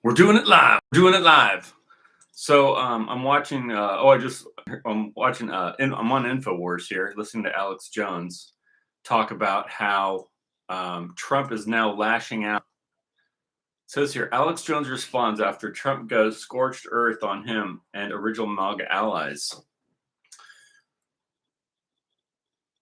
We're doing it live. We're doing it live. So I'm watching. I'm watching. I'm on Infowars here, listening to Alex Jones talk about how Trump is now lashing out. It says here, Alex Jones responds after Trump goes scorched earth on him and original MAGA allies.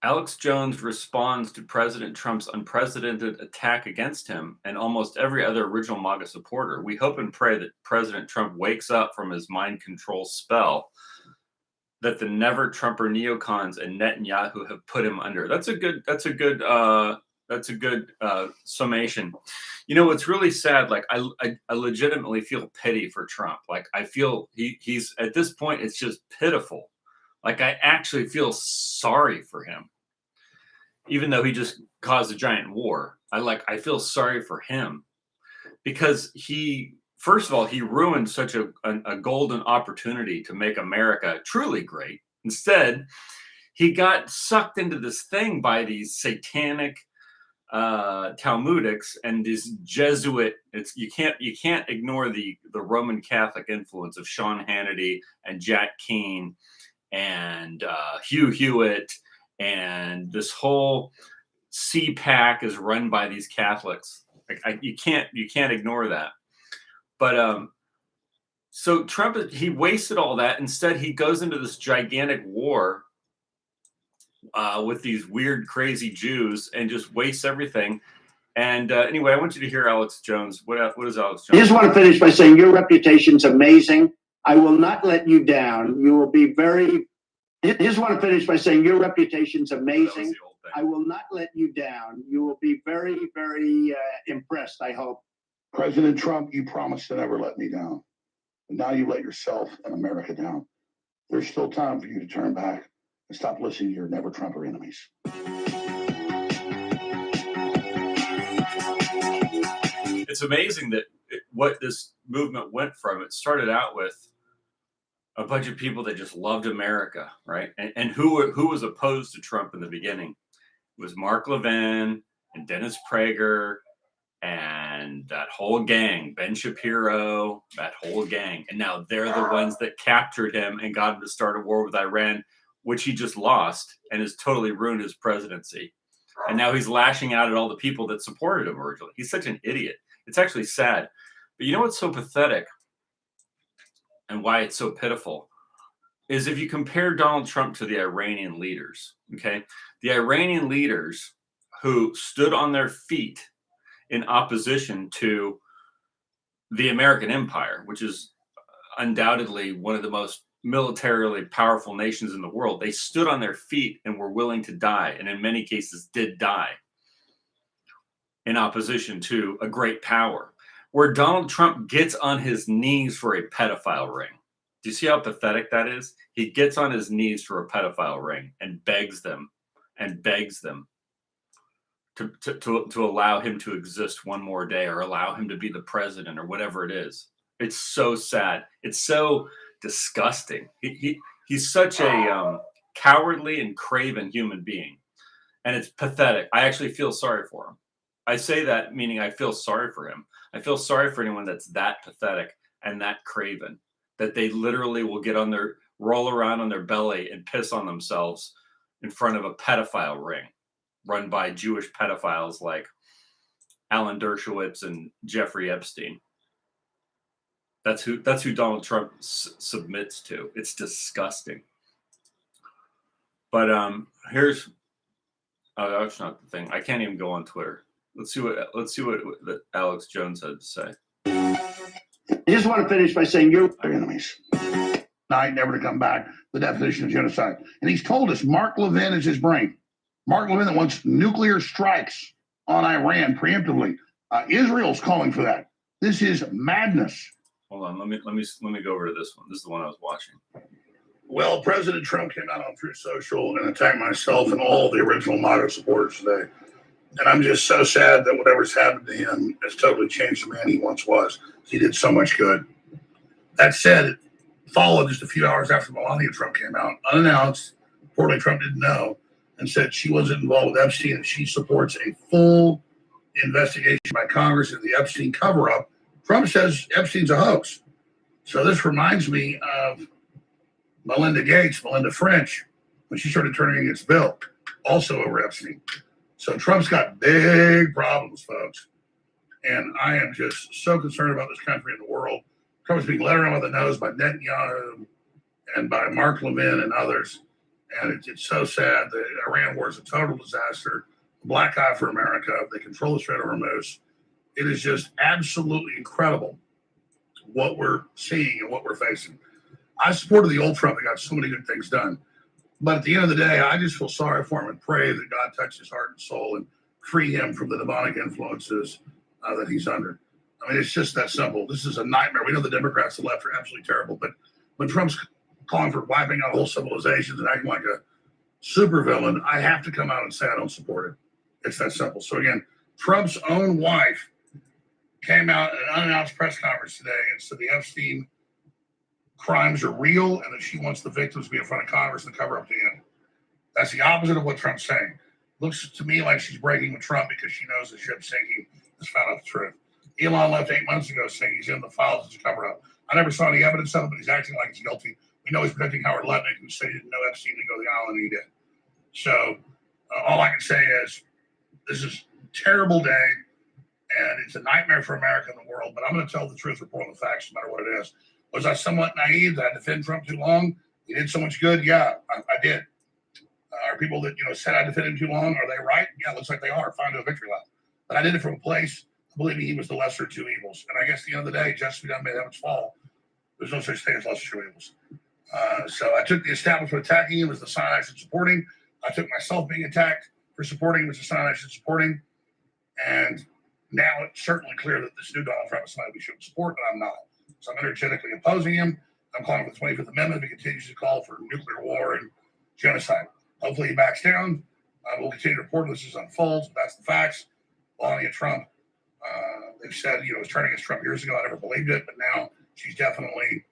Alex Jones responds to President Trump's unprecedented attack against him and almost every other original MAGA supporter. We hope and pray that President Trump wakes up from his mind control spell that the never Trumper neocons and Netanyahu have put him under. That's a good summation. You know, it's really sad. Like I legitimately feel pity for Trump. Like I feel he's at this point, it's just pitiful. Like I actually feel sorry for him, even though he just caused a giant war. I feel sorry for him because first of all, he ruined such a golden opportunity to make America truly great. Instead, he got sucked into this thing by these satanic Talmudics and this Jesuit. You can't ignore the Roman Catholic influence of Sean Hannity and Jack Keane and Hugh Hewitt, and this whole CPAC is run by these Catholics. You can't ignore that. But so Trump, he wasted all that. Instead, he goes into this gigantic war with these weird, crazy Jews and just wastes everything. And anyway, I want you to hear Alex Jones. What is Alex Jones? I just want to finish by saying your reputation's amazing. I will not let you down. You will be very. I just want to finish by saying your reputation's amazing. I will not let you down. You will be very, very impressed, I hope. President Trump, you promised to never let me down. And now you let yourself and America down. There's still time for you to turn back and stop listening to your never Trumper enemies. It's amazing that what this movement went from. It started out with a bunch of people that just loved America, right? And who was opposed to Trump in the beginning? It was Mark Levin and Dennis Prager and that whole gang, Ben Shapiro, that whole gang. And now they're the ones that captured him and got him to start a war with Iran, which he just lost and has totally ruined his presidency. And now he's lashing out at all the people that supported him originally. He's such an idiot. It's actually sad. But you know what's so pathetic and why it's so pitiful is if you compare Donald Trump to the Iranian leaders, okay? The Iranian leaders who stood on their feet in opposition to the American empire, which is undoubtedly one of the most militarily powerful nations in the world. They stood on their feet and were willing to die, and in many cases did die in opposition to a great power. Where Donald Trump gets on his knees for a pedophile ring. Do you see how pathetic that is? He gets on his knees for a pedophile ring and begs them to allow him to exist one more day or allow him to be the president or whatever it is. It's so sad. It's so disgusting. He's such a cowardly and craven human being, and it's pathetic. I actually feel sorry for him. I say that meaning I feel sorry for him. I feel sorry for anyone that's that pathetic and that craven, that they literally will roll around on their belly and piss on themselves in front of a pedophile ring run by Jewish pedophiles like Alan Dershowitz and Jeffrey Epstein. That's who Donald Trump submits to. It's disgusting. But that's not the thing. I can't even go on Twitter. Let's see what Alex Jones had to say. I just want to finish by saying you're enemies. Night, never to come back. The definition of genocide. And he's told us Mark Levin is his brain. Mark Levin that wants nuclear strikes on Iran preemptively. Israel's calling for that. This is madness. Hold on, let me go over to this one. This is the one I was watching. Well, President Trump came out on Truth Social and attacked myself and all the original MAGA supporters today. And I'm just so sad that whatever's happened to him has totally changed the man he once was. He did so much good. That said, it followed just a few hours after Melania Trump came out, unannounced. Reportedly, Trump didn't know, and said she wasn't involved with Epstein and she supports a full investigation by Congress into the Epstein cover-up Trump says Epstein's a hoax. So this reminds me of Melinda French, when she started turning against Bill, also over Epstein. So Trump's got big problems, folks. And I am just so concerned about this country and the world. Trump's being led around with the nose by Netanyahu and by Mark Levin and others. And it's so sad. The Iran war is a total disaster. Black eye for America. They control the Strait of Hormuz. It is just absolutely incredible what we're seeing and what we're facing. I supported the old Trump. He got so many good things done. But at the end of the day, I just feel sorry for him and pray that God touch his heart and soul and free him from the demonic influences that he's under. I mean, it's just that simple. This is a nightmare. We know the Democrats, the left, are absolutely terrible. But when Trump's calling for wiping out whole civilizations and acting like a supervillain, I have to come out and say I don't support it. It's that simple. So again, Trump's own wife came out at an unannounced press conference today and said the Epstein crimes are real and that she wants the victims to be in front of Congress and cover up the end. That's the opposite of what Trump's saying. Looks to me like she's breaking with Trump because she knows the ship's sinking, has found out the truth. Elon left 8 months ago saying he's in the files to cover up. I never saw any evidence of it, but he's acting like he's guilty. We know he's protecting Howard Lutnick, who said he didn't know Epstein to go to the island, and he did. So all I can say is this is a terrible day, and it's a nightmare for America and the world, but I'm going to tell the truth, reporting the facts, no matter what it is. Was I somewhat naive? Did I defend Trump too long? He did so much good? Yeah, I did. Are people that said I defended him too long, are they right? Yeah, it looks like they are. Fine to a victory lap. But I did it from a place of believing he was the lesser of two evils. And I guess at the end of the day, justice be done may have its fall. There's no such thing as lesser of two evils. So I took the establishment attacking him as the sign I should support him. I took myself being attacked for supporting him as the sign I should support him. And now it's certainly clear that this new Donald Trump is somebody we shouldn't support, and I'm not. So I'm energetically opposing him. I'm calling for the 25th Amendment if he continues to call for nuclear war and genocide. Hopefully he backs down. We'll continue to report this as it unfolds. That's the facts. Melania Trump, they've said, was turning against Trump years ago. I never believed it, but now she's definitely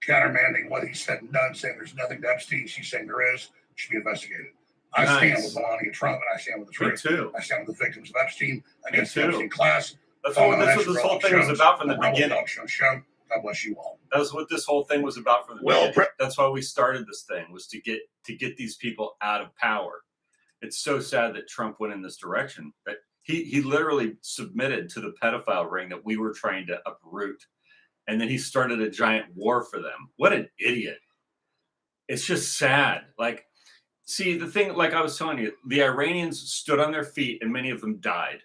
countermanding what he said and done, saying there's nothing to Epstein. She's saying there is. Should be investigated. I stand with Melania Trump, and I stand with the truth. Me too. I stand with the victims of Epstein against the Epstein class. That's what this whole thing was about from the beginning. God bless you all. That's what this whole thing was about from the beginning. That's why we started this thing, was to get these people out of power. It's so sad that Trump went in this direction. That he literally submitted to the pedophile ring that we were trying to uproot, and then he started a giant war for them. What an idiot! It's just sad. Like, see, the thing, like I was telling you, the Iranians stood on their feet, and many of them died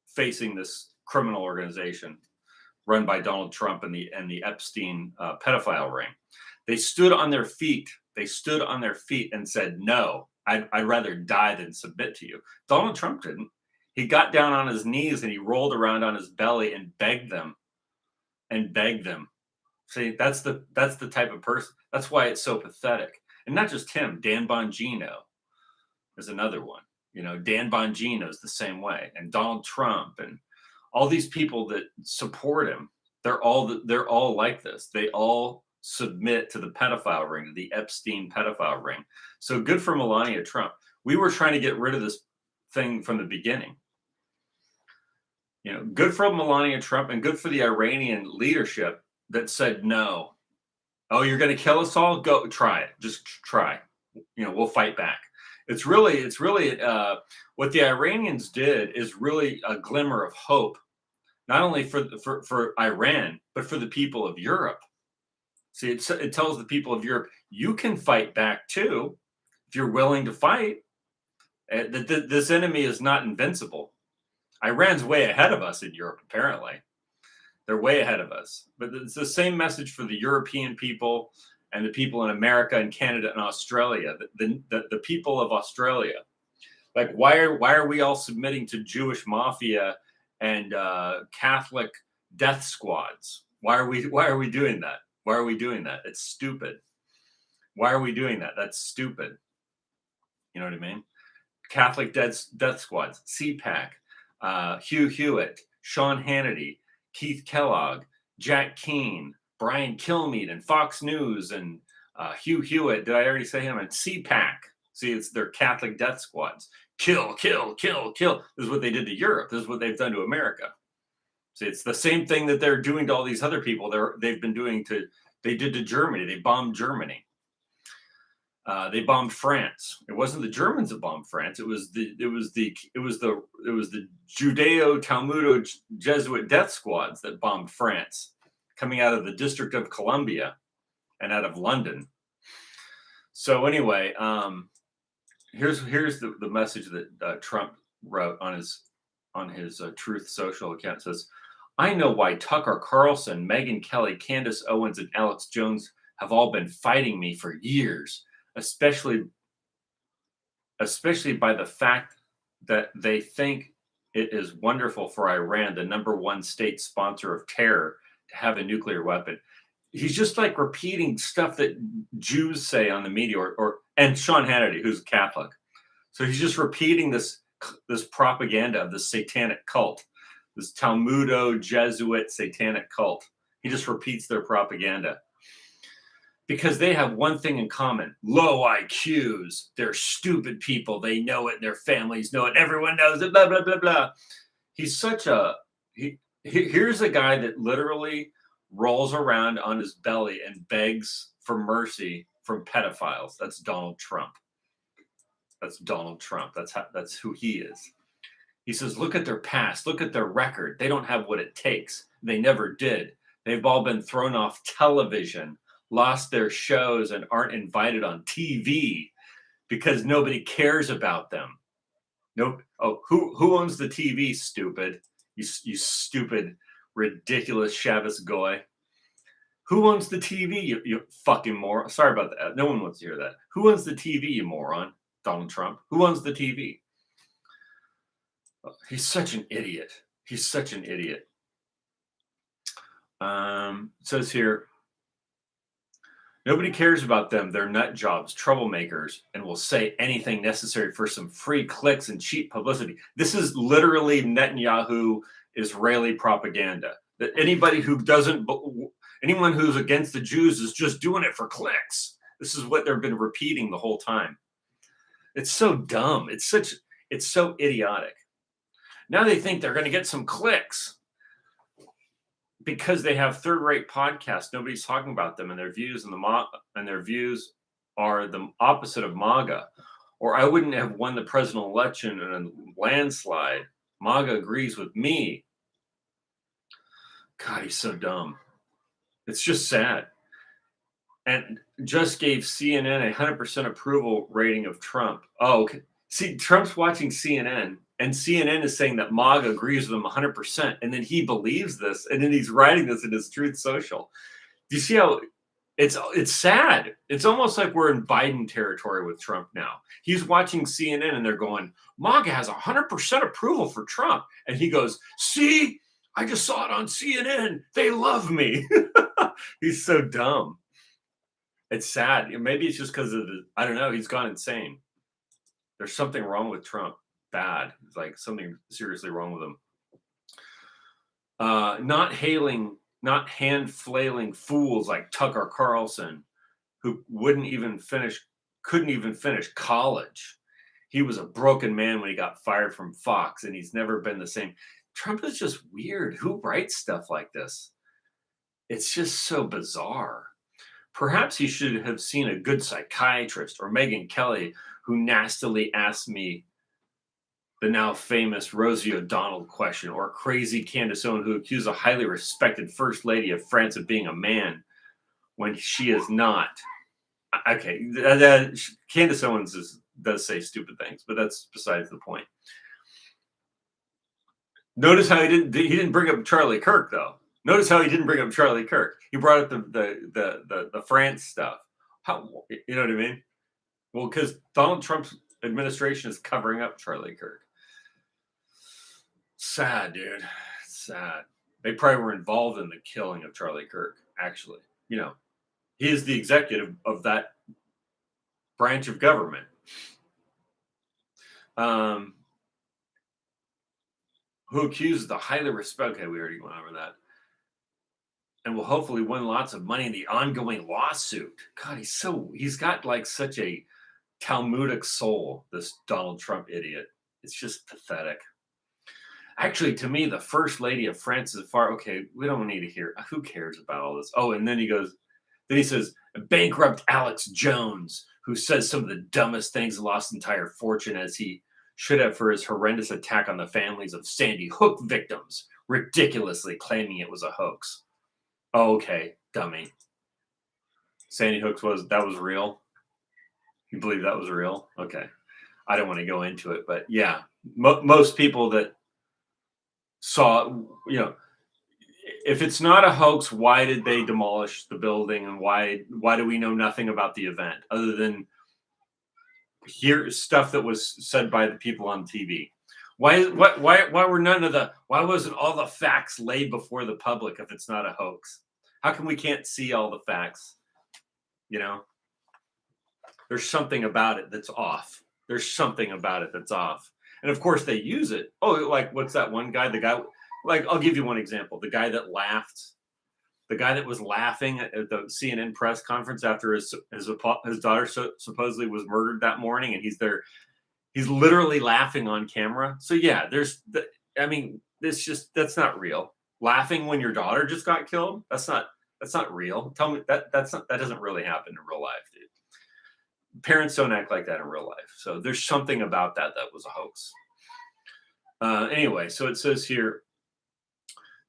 facing this criminal organization run by Donald Trump and the Epstein pedophile ring. They stood on their feet. They stood on their feet and said, no, I'd rather die than submit to you. Donald Trump didn't. He got down on his knees and he rolled around on his belly and begged them. See, that's the type of person. That's why it's so pathetic. And not just him. Dan Bongino is another one. Dan Bongino is the same way. And Donald Trump and all these people that support him, they're all like this. They all submit to the pedophile ring, the Epstein pedophile ring. So good for Melania Trump. We were trying to get rid of this thing from the beginning. Good for Melania Trump and good for the Iranian leadership that said no. Oh, you're going to kill us all? Go try it. Just try. We'll fight back. It's really what the Iranians did is really a glimmer of hope, not only for Iran, but for the people of Europe. See, it tells the people of Europe, you can fight back too, if you're willing to fight. This enemy is not invincible. Iran's way ahead of us in Europe, apparently. They're way ahead of us. But it's the same message for the European people and the people in America and Canada and Australia, the people of Australia. Like, why are we all submitting to Jewish mafia and Catholic death squads? Why are we doing that? Why are we doing that? It's stupid. Why are we doing that? That's stupid. You know what I mean? Catholic death squads, CPAC, Hugh Hewitt, Sean Hannity, Keith Kellogg, Jack Keane, Brian Kilmeade, and Fox News, and Hugh Hewitt. Did I already say him? And CPAC. See, it's their Catholic death squads. Kill, kill, kill, kill. This is what they did to Europe. This is what they've done to America. See, it's the same thing that they're doing to all these other people. They did to Germany. They bombed Germany. They bombed France. It wasn't the Germans that bombed France. It was the Judeo-Talmudo Jesuit death squads that bombed France, coming out of the District of Columbia and out of London. So anyway, here's the message that Trump wrote on his Truth Social account. It says, "I know why Tucker Carlson, Megyn Kelly, Candace Owens, and Alex Jones have all been fighting me for years, especially by the fact that they think it is wonderful for Iran, the #1 state sponsor of terror, to have a nuclear weapon." He's just like repeating stuff that Jews say on the media, and Sean Hannity, who's a Catholic. So he's just repeating this propaganda of the satanic cult, this Talmudo Jesuit satanic cult. He just repeats their propaganda because they have one thing in common: low IQs. They're stupid people. They know it. Their families know it. Everyone knows it. Blah, blah, blah, blah. He's such a here's a guy that literally rolls around on his belly and begs for mercy from pedophiles. That's Donald Trump. That's Donald Trump. That's who he is. He says, look at their past. Look at their record. They don't have what it takes. They never did. They've all been thrown off television, lost their shows, and aren't invited on TV because nobody cares about them. Nope. Oh, who owns the TV, stupid? You stupid, ridiculous Shabbos goy. Who owns the TV, you fucking moron? Sorry about that. No one wants to hear that. Who owns the TV, you moron? Donald Trump. Who owns the TV? He's such an idiot. He's such an idiot. It says here, nobody cares about them. They're nut jobs, troublemakers, and will say anything necessary for some free clicks and cheap publicity. This is literally Netanyahu Israeli propaganda. That anyone who's against the Jews is just doing it for clicks. This is what they've been repeating the whole time. It's so dumb. It's so idiotic. Now they think they're going to get some clicks because they have third-rate podcasts. Nobody's talking about them, and their views are the opposite of MAGA. Or I wouldn't have won the presidential election in a landslide. MAGA agrees with me. God, he's so dumb. It's just sad. And just gave CNN a 100% approval rating of Trump. Oh, okay. See, Trump's watching CNN, and CNN is saying that MAGA agrees with him 100%, and then he believes this, and then he's writing this in his Truth Social. Do you see how it's sad? It's almost like we're in Biden territory with Trump now. He's watching CNN, and they're going, MAGA has 100% approval for Trump. And he goes, see, I just saw it on CNN. They love me. He's so dumb. It's sad. Maybe it's just because of I don't know. He's gone insane. There's something wrong with Trump. Bad. It's like something seriously wrong with him. Not hand flailing fools like Tucker Carlson, who couldn't even finish college. He was a broken man when he got fired from Fox, and he's never been the same. Trump is just weird. Who writes stuff like this? It's just so bizarre. Perhaps he should have seen a good psychiatrist, or Megyn Kelly, who nastily asked me the now famous Rosie O'Donnell question, or crazy Candace Owens, who accused a highly respected First Lady of France of being a man when she is not. Okay, Candace Owens does say stupid things, but that's besides the point. Notice how he didn't bring up Charlie Kirk, though. Notice how he didn't bring up Charlie Kirk. He brought up the France stuff. How, you know what I mean? Well, because Donald Trump's administration is covering up Charlie Kirk. Sad, dude. Sad. They probably were involved in the killing of Charlie Kirk, actually. You know, he is the executive of that branch of government. Who accuses the highly respected, okay, we already went over that, and will hopefully win lots of money in the ongoing lawsuit. God, he's got like such a Talmudic soul, this Donald Trump idiot. It's just pathetic. Actually, to me, the first lady of France is far. Okay, we don't need to hear. Who cares about all this? Oh, and then he says, bankrupt Alex Jones, who says some of the dumbest things, lost entire fortune as he should have for his horrendous attack on the families of Sandy Hook victims, ridiculously claiming it was a hoax. Oh, okay, dummy. Sandy Hook was real. You believe that was real? Okay. I don't want to go into it, but yeah, most people that saw, if it's not a hoax, why did they demolish the building, and why do we know nothing about the event other than hear stuff that was said by the people on TV? Why wasn't all the facts laid before the public if it's not a hoax? How come we can't see all the facts? There's something about it that's off. There's something about it that's off. And of course they use it. Oh, like what's that one guy? The guy, like, I'll give you one example. The guy that was laughing at the CNN press conference after his daughter supposedly was murdered that morning, and he's literally laughing on camera. So yeah, that's not real. Laughing when your daughter just got killed, that's not real. Tell me that doesn't really happen in real life, dude. Parents don't act like that in real life. So there's something about that was a hoax. Anyway, so it says here,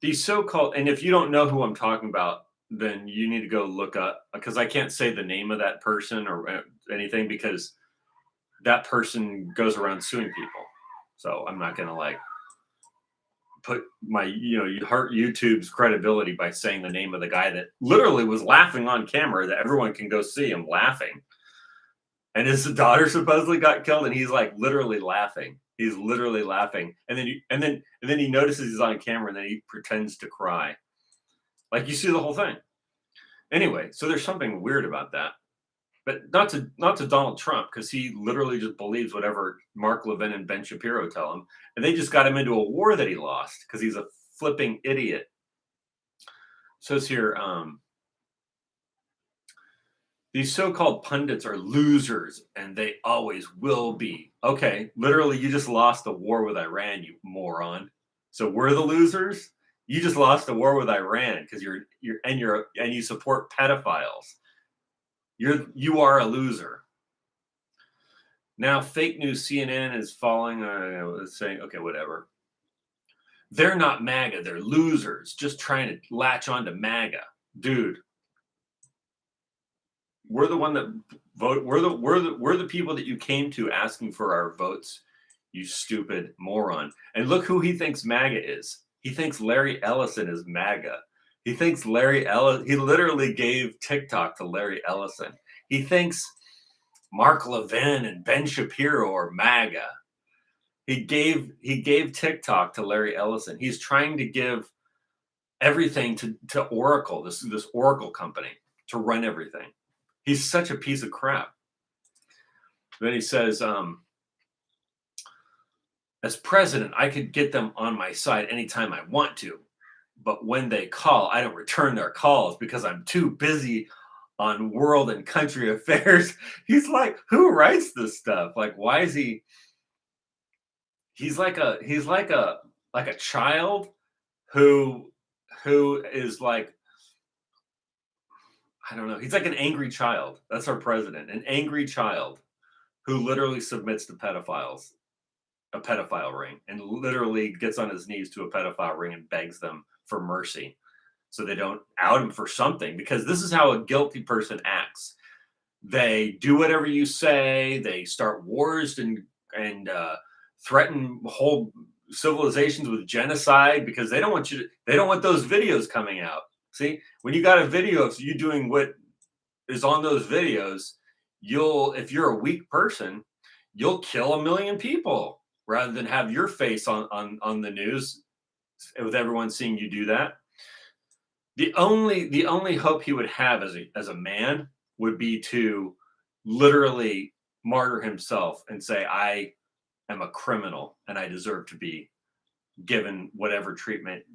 these so-called, and if you don't know who I'm talking about, then you need to go look up, because I can't say the name of that person or anything, because that person goes around suing people. So I'm not going to put my, you hurt YouTube's credibility by saying the name of the guy that literally was laughing on camera that everyone can go see him laughing. And his daughter supposedly got killed, and he's literally laughing. He's literally laughing, and then he notices he's on camera, and then he pretends to cry. You see the whole thing. Anyway, so there's something weird about that, but not to Donald Trump, because he literally just believes whatever Mark Levin and Ben Shapiro tell him, and they just got him into a war that he lost because he's a flipping idiot. So it's here. These so-called pundits are losers, and they always will be. Okay, literally, you just lost the war with Iran, you moron. So we're the losers? You just lost the war with Iran because you support pedophiles. You are a loser. Now, fake news CNN is falling. Saying, okay, whatever. They're not MAGA. They're losers, just trying to latch on to MAGA, dude. We're the one that vote. We're the people that you came to asking for our votes, you stupid moron. And look who he thinks MAGA is. He thinks Larry Ellison is MAGA. He thinks he literally gave TikTok to Larry Ellison. He thinks Mark Levin and Ben Shapiro are MAGA. He gave TikTok to Larry Ellison. He's trying to give everything to Oracle, this Oracle company, to run everything. He's such a piece of crap. Then he says, as president, I could get them on my side anytime I want to. But when they call, I don't return their calls because I'm too busy on world and country affairs. He's like, who writes this stuff? Why is he? He's like a child who is I don't know. He's like an angry child. That's our president, an angry child who literally submits to pedophiles, a pedophile ring, and literally gets on his knees to a pedophile ring and begs them for mercy so they don't out him for something, because this is how a guilty person acts. They do whatever you say. They start wars and threaten whole civilizations with genocide because they don't want those videos coming out. See, when you got a video of you doing what is on those videos, if you're a weak person, you'll kill 1 million people rather than have your face on the news with everyone seeing you do that. The only hope he would have as a man would be to literally martyr himself and say, I am a criminal and I deserve to be given whatever treatment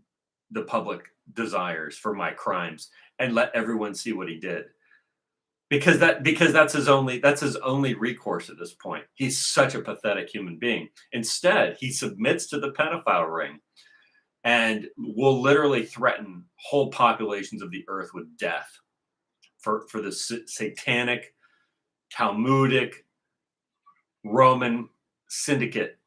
the public desires for my crimes, and let everyone see what he did. because that's his only recourse at this point. He's such a pathetic human being. Instead, he submits to the pedophile ring and will literally threaten whole populations of the earth with death for the satanic, Talmudic, Roman syndicate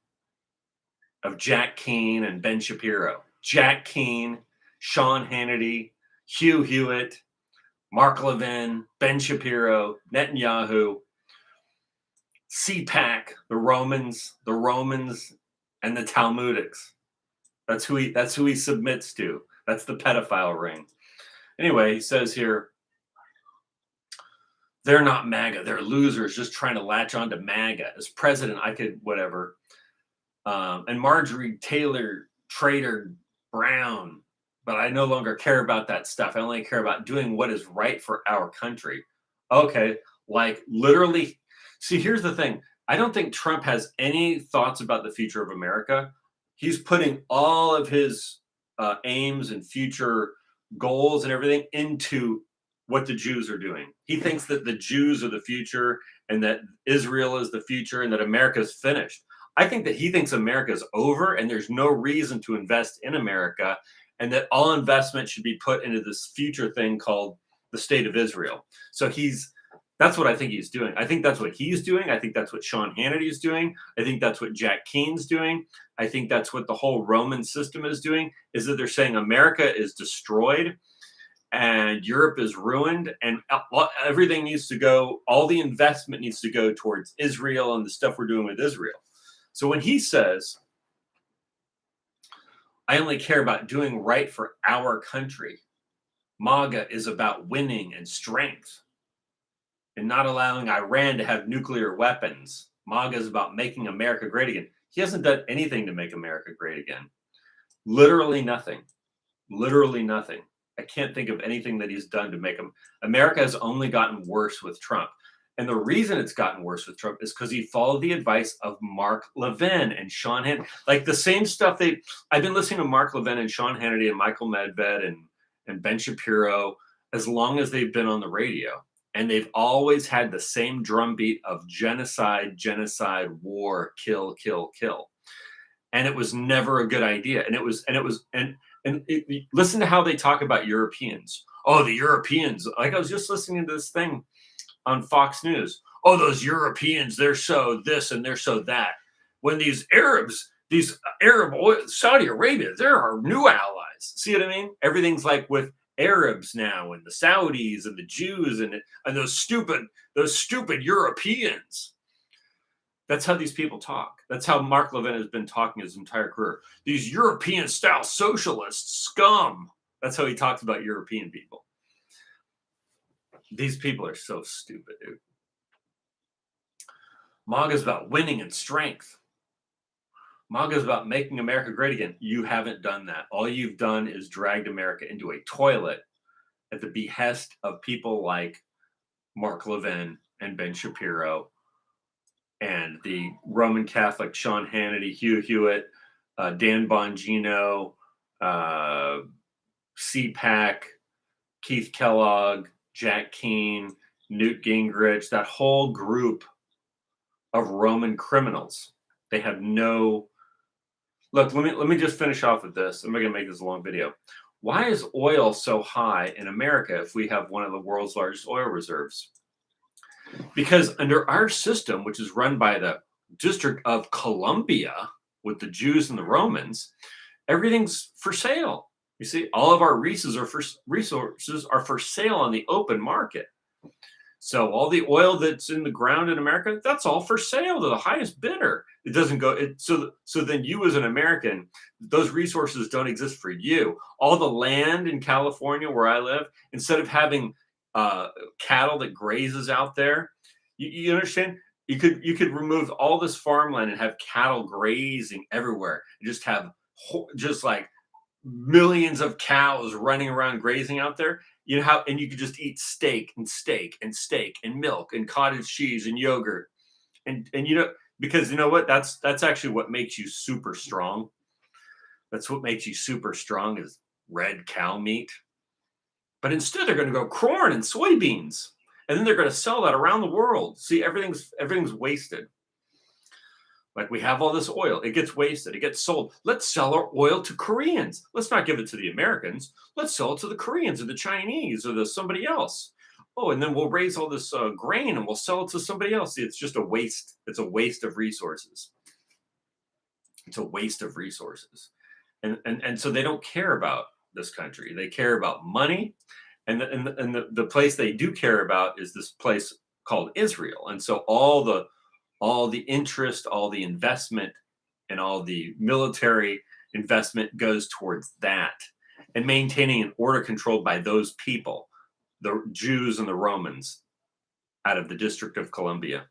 of Jack Keane and Ben Shapiro. Jack Keane, Sean Hannity, Hugh Hewitt, Mark Levin, Ben Shapiro, Netanyahu, CPAC, the Romans, and the Talmudics. That's who he submits to. That's the pedophile ring. Anyway, he says here, they're not MAGA. They're losers just trying to latch on to MAGA. As president, I could whatever. And Marjorie Taylor Trader Brown, but I no longer care about that stuff. I only care about doing what is right for our country. Okay, like literally. See, here's the thing. I don't think Trump has any thoughts about the future of America. He's putting all of his aims and future goals and everything into what the Jews are doing. He thinks that the Jews are the future and that Israel is the future and that America is finished. I think that he thinks America is over and there's no reason to invest in America and that all investment should be put into this future thing called the state of Israel. So that's what I think he's doing. I think that's what he's doing. I think that's what Sean Hannity is doing. I think that's what Jack Keane's doing. I think that's what the whole Roman system is doing, is that they're saying America is destroyed and Europe is ruined and everything needs to go, all the investment needs to go towards Israel and the stuff we're doing with Israel. So when he says, I only care about doing right for our country, MAGA is about winning and strength and not allowing Iran to have nuclear weapons. MAGA is about making America great again. He hasn't done anything to make America great again. Literally nothing. Literally nothing. I can't think of anything that he's done to make him. America has only gotten worse with Trump. And the reason it's gotten worse with Trump is because he followed the advice of Mark Levin and Sean Hannity. Like the same stuff I've been listening to Mark Levin and Sean Hannity and Michael Medved and Ben Shapiro as long as they've been on the radio. And they've always had the same drumbeat of genocide, war, kill, kill, kill. And it was never a good idea. Listen to how they talk about Europeans. Oh, the Europeans. Like I was just listening to this thing on Fox News. Oh, those Europeans, they're so this and they're so that. When these Arabs, Saudi Arabia, they're our new allies. See what I mean? Everything's like with Arabs now and the Saudis and the Jews and those stupid Europeans. That's how these people talk. That's how Mark Levin has been talking his entire career. These European style socialists, scum. That's how he talks about European people. These people are so stupid, dude. MAGA is about winning and strength. MAGA is about making America great again. You haven't done that. All you've done is dragged America into a toilet at the behest of people like Mark Levin and Ben Shapiro and the Roman Catholic Sean Hannity, Hugh Hewitt, Dan Bongino, CPAC, Keith Kellogg, Jack Keane, Newt Gingrich, that whole group of Roman criminals. They have no... Look, let me just finish off with this. I'm not going to make this a long video. Why is oil so high in America if we have one of the world's largest oil reserves? Because under our system, which is run by the District of Columbia with the Jews and the Romans, everything's for sale. You see, all of our resources are for sale on the open market. So all the oil that's in the ground in America, that's all for sale to the highest bidder. It doesn't go. So then you as an American, those resources don't exist for you. All the land in California where I live, instead of having cattle that grazes out there, you understand? You could remove all this farmland and have cattle grazing everywhere. And just have just like millions of cows running around grazing out there. You know how, and you could just eat steak and milk and cottage cheese and yogurt, and because you know what, that's actually what makes you super strong. That's what makes you super strong is red cow meat. But instead, they're going to go corn and soybeans, And then they're going to sell that around the world. See, everything's wasted. Like we have all this oil, it gets wasted, it gets sold. Let's sell our oil to Koreans. Let's not give it to the Americans. Let's sell it to the Koreans or the Chinese or somebody else. Oh, and then we'll raise all this grain and we'll sell it to somebody else. See, it's just a waste. It's a waste of resources. It's a waste of resources. And so they don't care about this country. They care about money. And the place they do care about is this place called Israel. And so all the interest, all the investment, and all the military investment goes towards that, and maintaining an order controlled by those people, the Jews and the Romans out of the District of Columbia.